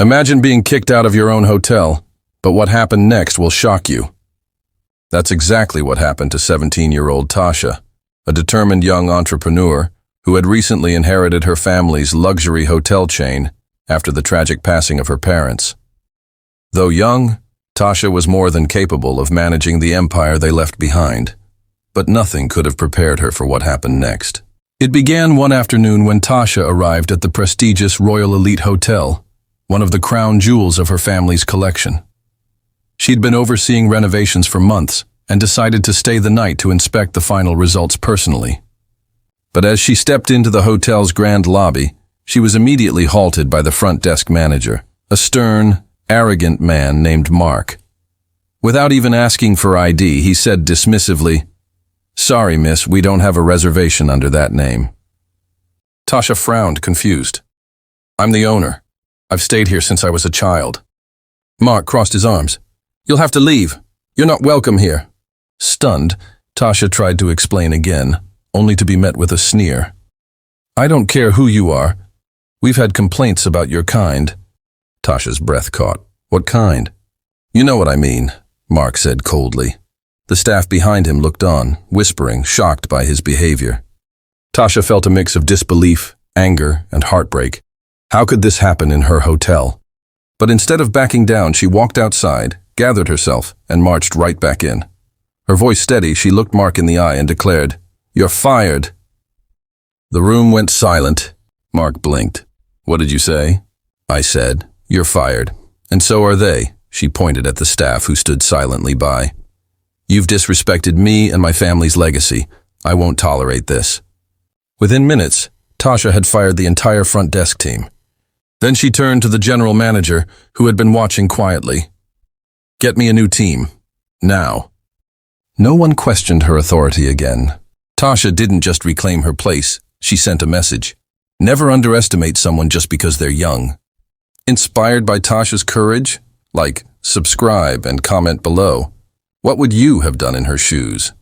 Imagine being kicked out of your own hotel, but what happened next will shock you. That's exactly what happened to 17-year-old Tasha, a determined young entrepreneur who had recently inherited her family's luxury hotel chain after the tragic passing of her parents. Though young, Tasha was more than capable of managing the empire they left behind, but nothing could have prepared her for what happened next. It began one afternoon when Tasha arrived at the prestigious Royal Elite Hotel, one of the crown jewels of her family's collection. She'd been overseeing renovations for months and decided to stay the night to inspect the final results personally. But as she stepped into the hotel's grand lobby, she was immediately halted by the front desk manager, a stern, arrogant man named Mark. Without even asking for ID, he said dismissively, "Sorry, miss, we don't have a reservation under that name." Tasha frowned, confused. "I'm the owner. I've stayed here since I was a child." Mark crossed his arms. "You'll have to leave. You're not welcome here." Stunned, Tasha tried to explain again, only to be met with a sneer. "I don't care who you are. We've had complaints about your kind." Tasha's breath caught. "What kind?" "You know what I mean," Mark said coldly. The staff behind him looked on, whispering, shocked by his behavior. Tasha felt a mix of disbelief, anger, and heartbreak. How could this happen in her hotel? But instead of backing down, she walked outside, gathered herself, and marched right back in. Her voice steady, she looked Mark in the eye and declared, "You're fired." The room went silent. Mark blinked. "What did you say?" I said, "You're fired. And so are they." She pointed at the staff who stood silently by. "You've disrespected me and my family's legacy. I won't tolerate this." Within minutes, Tasha had fired the entire front desk team. Then she turned to the general manager, who had been watching quietly. "Get me a new team. Now." No one questioned her authority again. Tasha didn't just reclaim her place, she sent a message. Never underestimate someone just because they're young. Inspired by Tasha's courage? Like, subscribe and comment below. What would you have done in her shoes?